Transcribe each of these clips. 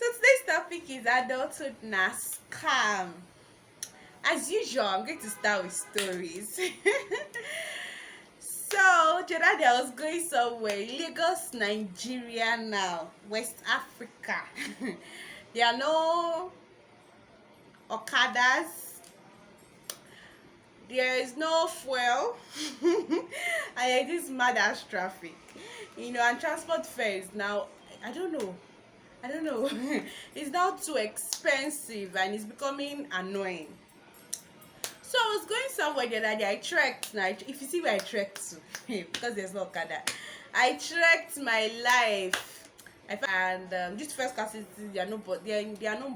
So today's topic is adulthood na scam. As usual, I'm going to start with stories. So the other day I was going somewhere, Lagos, Nigeria now, West Africa. There are no Okadas, there is no fuel, and there is mad ass traffic. And transport fares now, I don't know. I don't know. It's now too expensive and it's becoming annoying. So I was going somewhere the other day. I trekked. Now, if you see where I trekked to, because there's no Okada, I trekked my life. And this first class city, there are no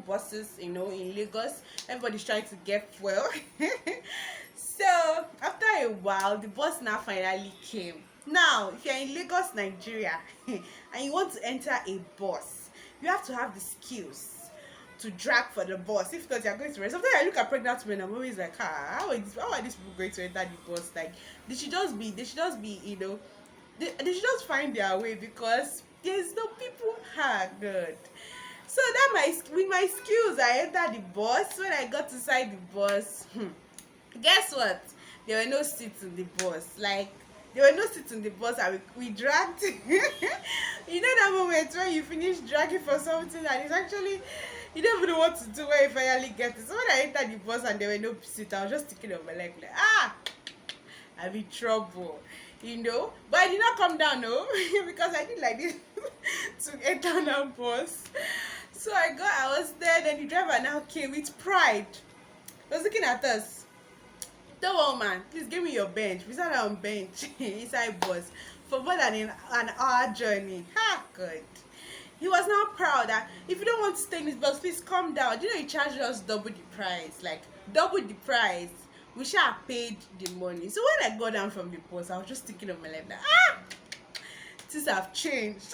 buses, in Lagos. Everybody's trying to get fuel. So after a while, the bus now finally came. Now, if you're in Lagos, Nigeria, and you want to enter a bus, you have to have the skills to drag for the bus. If not, you're going to rest. Sometimes I look at pregnant women, I'm always like, how are these people going to enter the bus? Like, they should just find their way, because there's no people. Good. So that with my skills, I entered the bus. When I got inside the bus, guess what? There were no seats in the bus. Like, there were no seats in the bus, and we dragged. You know that moment when you finish dragging for something and it's actually, you don't even know what to do when you finally get it. So when I entered the bus and there were no seats, I was just thinking of my life like, I'm in trouble. But I did not come down, no. Because I did like this to enter that bus. So I was there. Then the driver now came with pride. He was looking at us. Don't worry, man, please give me your bench. We sat on bench inside bus for more than an hour journey. Good. He was now proud that if you don't want to stay in this bus, please come down. Do you know he charged us double the price? Like, double the price. We should have paid the money. So when I got down from the bus, I was just thinking of my life that things have changed.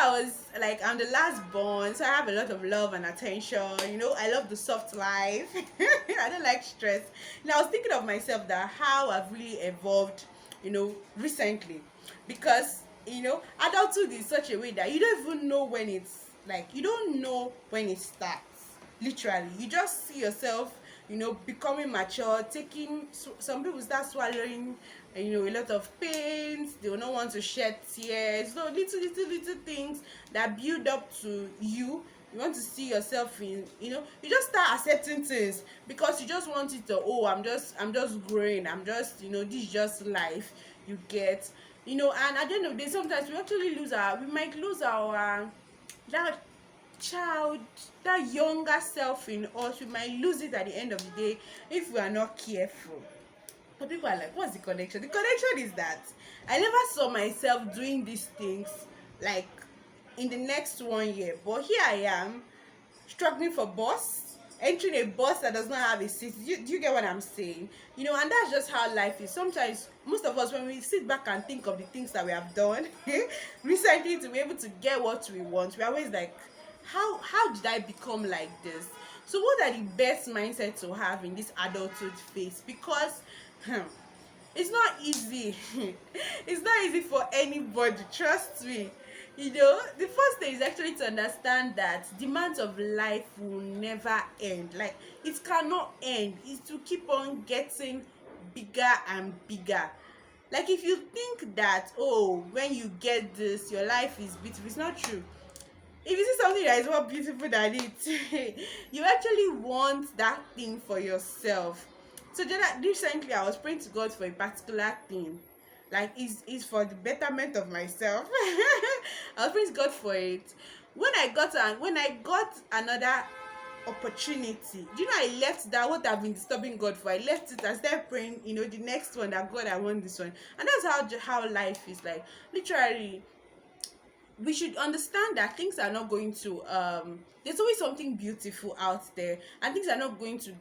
I was like, I'm the last born, so I have a lot of love and attention. I love the soft life. I don't like stress. And I was thinking of myself that how I've really evolved, recently. Because, adulthood is such a way that you don't even know when it's like, you don't know when it starts. Literally, you just see yourself, becoming mature, some people start swallowing, a lot of pains. They will not want to shed tears. So little things that build up to you. You want to see yourself in, you just start accepting things, because you just want it to, I'm just growing. I'm just, this is just life. You get, and at the end of the day, sometimes we might lose our, that child, that younger self in us. We might lose it at the end of the day if we are not careful. But people are like, what's the connection? The connection is that I never saw myself doing these things like in the next 1 year, but here I am struggling for bus, entering a bus that does not have a seat. Do you get what I'm saying? And that's just how life is. Sometimes, most of us, when we sit back and think of the things that we have done recently to be able to get what we want, we're always like, how did I become like this? So what are the best mindsets to have in this adulthood phase? Because it's not easy. It's not easy for anybody, trust me. The first thing is actually to understand that demands of life will never end. Like, it cannot end. It's to keep on getting bigger and bigger. Like, if you think that, when you get this, your life is beautiful, it's not true. If you see something that is more beautiful than it, you actually want that thing for yourself. So recently I was praying to God for a particular thing, like is for the betterment of myself. I was praying to God for it. When I got another opportunity, I left that what I've been disturbing God for. I left it and started praying, the next one, that God, I want this one. And that's how life is. Like, literally, we should understand that things are not going to there's always something beautiful out there, and things are not going to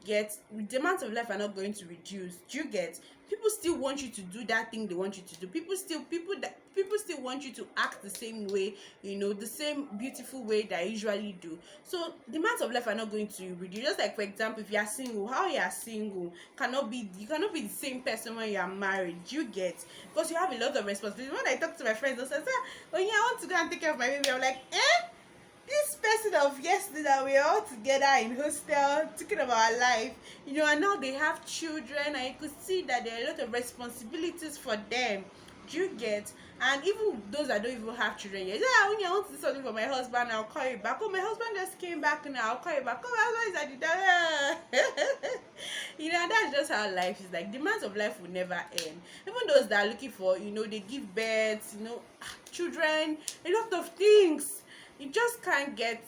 demands of life are not going to reduce. Do you get? People still want you to do that thing they want you to do. People still want you to act the same way, the same beautiful way that I usually do. So demands of life are not going to reduce. Just like, for example, if you are single, how you are single you cannot be the same person when you are married. Do you get? Because you have a lot of responsibility. When I talk to my friends, they'll say, oh yeah, I want to go and take care of my baby. I'm like, this of yesterday that we were all together in hostel talking about our life, and now they have children, and you could see that there are a lot of responsibilities for them. Do you get? And even those that don't even have children yet, yeah, when you want to do something for my husband, I'll call you back. Oh, my husband just came back now, I'll call you back. Oh, my husband is at the that's just how life is. Like, demands of life will never end. Even those that are looking for, they give birth, children, a lot of things. It just can't get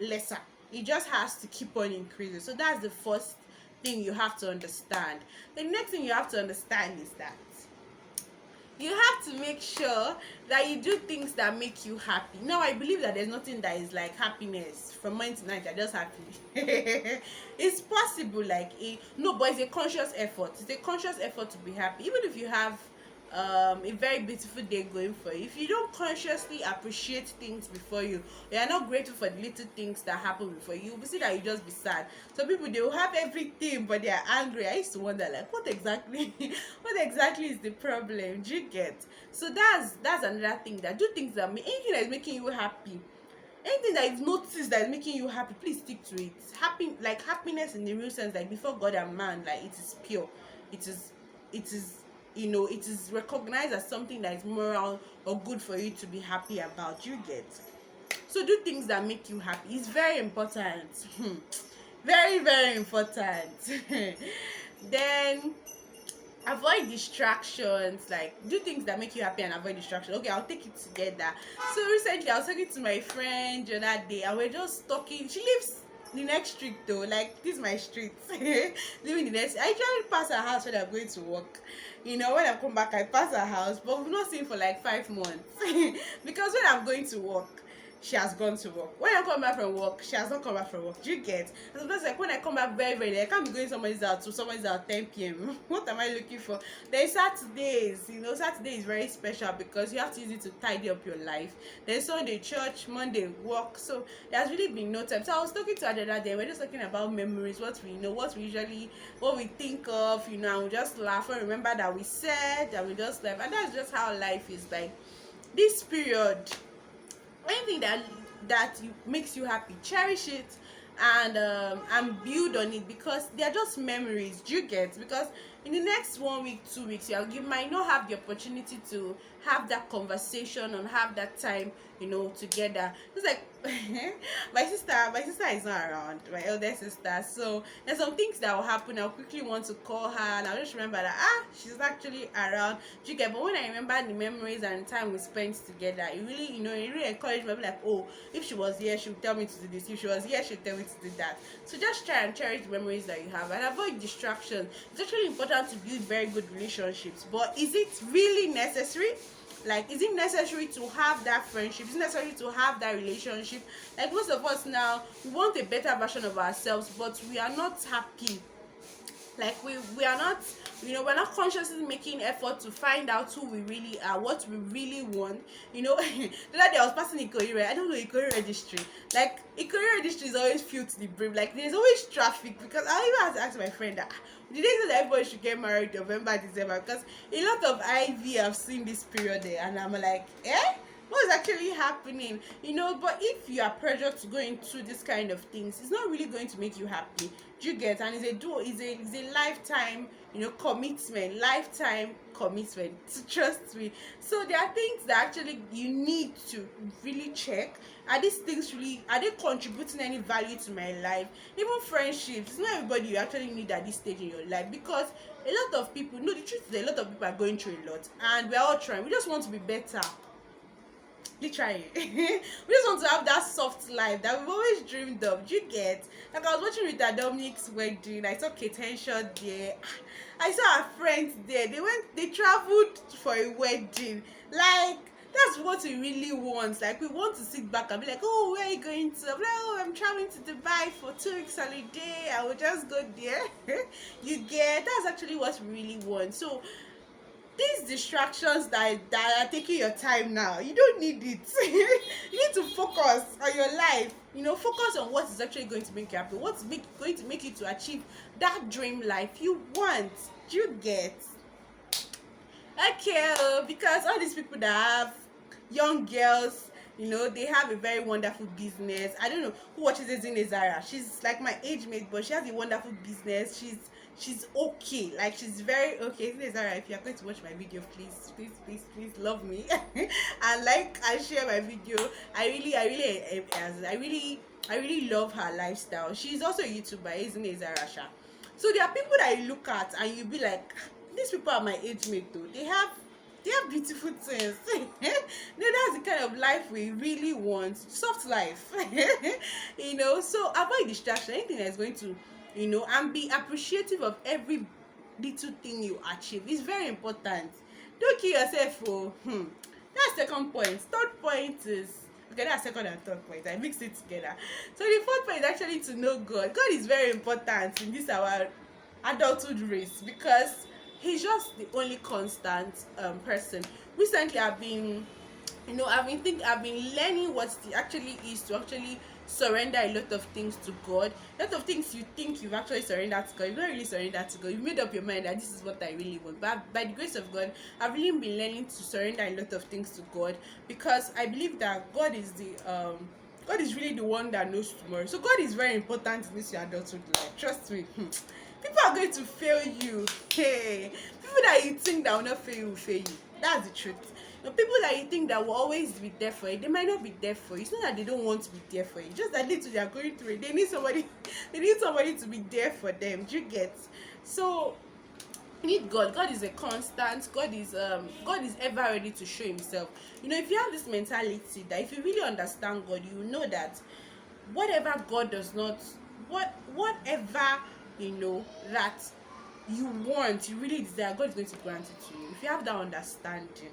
lesser. It just has to keep on increasing. So that's the first thing you have to understand. The next thing you have to understand is that you have to make sure that you do things that make you happy. Now, I believe that there's nothing that is like happiness from morning to night. You're just happy. It's possible, but it's a conscious effort. It's a conscious effort to be happy. Even if you have a very beautiful day going for you, if you don't consciously appreciate things before you are not grateful for the little things that happen before you, will see that you just be sad. Some people, they will have everything but they are angry. I used to wonder, like, what exactly is the problem? Do you get? So that's another thing. That do things that anything that is making you happy, anything that is noticed that is making you happy, please stick to it. Happiness in the real sense, like before God and man, like it is pure. It is it is recognized as something that is moral or good for you to be happy about. You get? So do things that make you happy. It's very important. Very, very important. Then avoid distractions. Like, do things that make you happy and avoid distractions. Okay, I'll take it together. So recently I was talking to my friend the other day, and we're just talking. She lives the next street though, like this is my street. Living the next, I usually pass her house when I'm going to work. When I come back, I pass her house, but we've not seen for like 5 months. Because when I'm going to work, she has gone to work. When I come back from work, she has not come back from work. Do you get? And sometimes, like, when I come back very, very late, I can't be going somebody's house to somebody's house 10 p.m. What am I looking for? Then Saturdays, Saturday is very special because you have to use it to tidy up your life. Then Sunday, church, Monday, work. So there's really been no time. So I was talking to her the other day. We're just talking about memories, what we think of, and we just laugh and remember that we said, and we just laugh. And that's just how life is. Like, this period, anything that makes you happy, cherish it and build on it, because they're just memories. Do you get? Because in the next 1 week, 2 weeks, you might not have the opportunity to have that conversation and have that time together. It's like my sister is not around, my elder sister, so there's some things that will happen. I'll quickly want to call her and I'll just remember that she's actually around. Do you get? But when I remember the memories and the time we spent together, it really it really encouraged me. Like, oh, if she was here, she would tell me to do this. If she was here, she'd tell me to do that. So just try and cherish the memories that you have and avoid distractions. It's actually important to build very good relationships, but is it really necessary? Like, is it necessary to have that friendship? Is it necessary to have that relationship? Like, most of us now, we want a better version of ourselves, but we are not happy. Like, we are not, we're not consciously making effort to find out who we really are, what we really want. The other day I was passing Ikoyi, I don't know, Ikoyi registry. Like, Ikoyi registry is always filled to the brim. Like, there's always traffic, because I even have to ask my friend that the days that everybody should get married November, December, because a lot of IV I've seen this period there, and I'm like, what is actually happening? But if you are pressured to go into this kind of things, it's not really going to make you happy. Do you get? And it's a lifetime commitment, trust me. So there are things that actually you need to really check. Are these things are they contributing any value to my life? Even friendships, it's not everybody you actually need at this stage in your life, because a lot of people, the truth is, a lot of people are going through a lot, and we're all trying. We just want to be better. Literally. We just want to have that soft life that we've always dreamed of. Do you get? Like, I was watching Rita Dominic's wedding. I saw Kate Henshaw there. I saw her friends there. They traveled for a wedding. Like, that's what we really want. Like, we want to sit back and be like, oh, where are you going to? I'm like, oh, I'm traveling to Dubai for 2 weeks holiday. I will just go there. You get? That's actually what we really want. So these distractions that are taking your time now, you don't need it. You need to focus on your life. Focus on what is actually going to make you happy, what's going to make you to achieve that dream life you want. Do you get? Okay, because all these people that have young girls, They have a very wonderful business. I don't know who watches Ezine Zara. She's like my age mate, but she has a wonderful business. She's okay. Like, she's very okay. Ezine Zara, if you're going to watch my video, please love me and like and share my video. I really love her lifestyle. She's also a YouTuber, Ezine Zara Sha. So there are people that you look at and you be like, these people are my age mate though. They have beautiful things. That's the kind of life we really want. Soft life. So avoid distraction. Anything that's going to, and be appreciative of every little thing you achieve. It's very important. Don't kill yourself for that's second point. Third point is, okay, that's second and third point. I mixed it together. So the fourth point is actually to know God. God is very important in this our adulthood race, because he's just the only constant person. Recently I've been learning what it actually is to actually surrender a lot of things to God. A lot of things you think you've actually surrendered to God, you've not really surrendered to God. You've made up your mind that this is what I really want. But by the grace of God, I've really been learning to surrender a lot of things to God, because I believe that God is really the one that knows tomorrow. So God is very important in this your adulthood life. Trust me. People are going to fail you. Hey, people that you think that will not fail you will fail you. That's the truth. People that you think that will always be there for you, they might not be there for you. It's not that they don't want to be there for you, just that they are going through it. They need somebody to be there for them. Do you get? So you need God. God is a constant. God is ever ready to show himself. If you have this mentality that if you really understand God, you know that whatever God does not, whatever that you want, you really desire, God is going to grant it to you. If you have that understanding,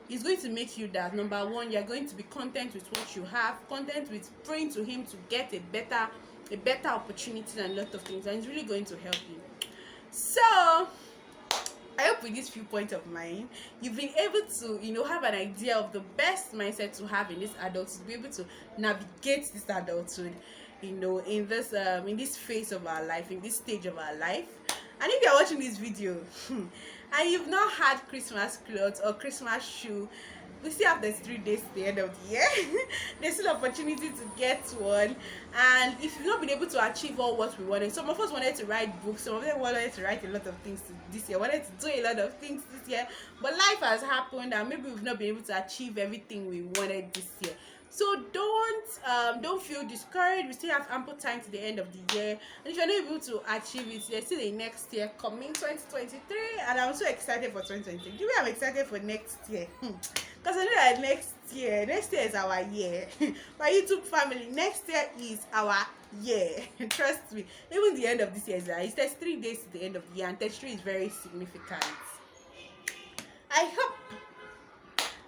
He's going to make you that, number one, you're going to be content with what you have, content with praying to Him to get a better opportunity and a lot of things, and He's really going to help you. So I hope with these few points of mine, you've been able to, have an idea of the best mindset to have in this adulthood, to be able to navigate this adulthood, in this phase of our life, in this stage of our life. And if you're watching this video and you've not had Christmas clothes or Christmas shoe, we still have 3 days to the end of the year. There's still opportunity to get one. And if you've not been able to achieve all what we wanted, some of us wanted to write books, some of them wanted to write a lot of things this year, wanted to do a lot of things this year, but life has happened and maybe we've not been able to achieve everything we wanted this year. So don't feel discouraged. We still have ample time to the end of the year, and if you're not able to achieve it, there's still the next year coming, 2023, and I'm so excited for 2023. Do you know I'm excited for next year? Because I know that next year is our year. My YouTube family, next year is our year. Trust me. Even the end of this year is there's 3 days to the end of the year, and 33 is very significant. I hope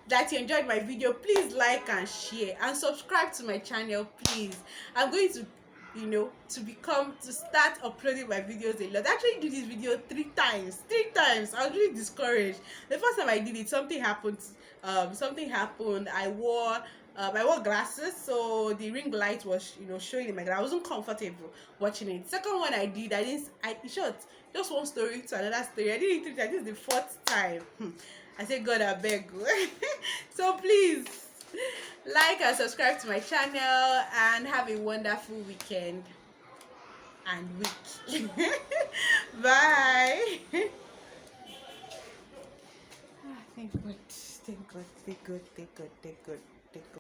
that you enjoyed my video. Please like and share and subscribe to my channel, please. I'm going to to start uploading my videos a lot. I actually do this video 3 times. I was really discouraged. The first time I did it, something happened. I wore glasses, so the ring light was showing in my glass. I wasn't comfortable watching it. Second one I did, just one story to another story. I did it 3 times. This is the 4th time. I say, God, I beg. So please like and subscribe to my channel, and have a wonderful weekend and week. Bye. Thank God. Thank God. Thank God. Thank God. Thank God. Thank God.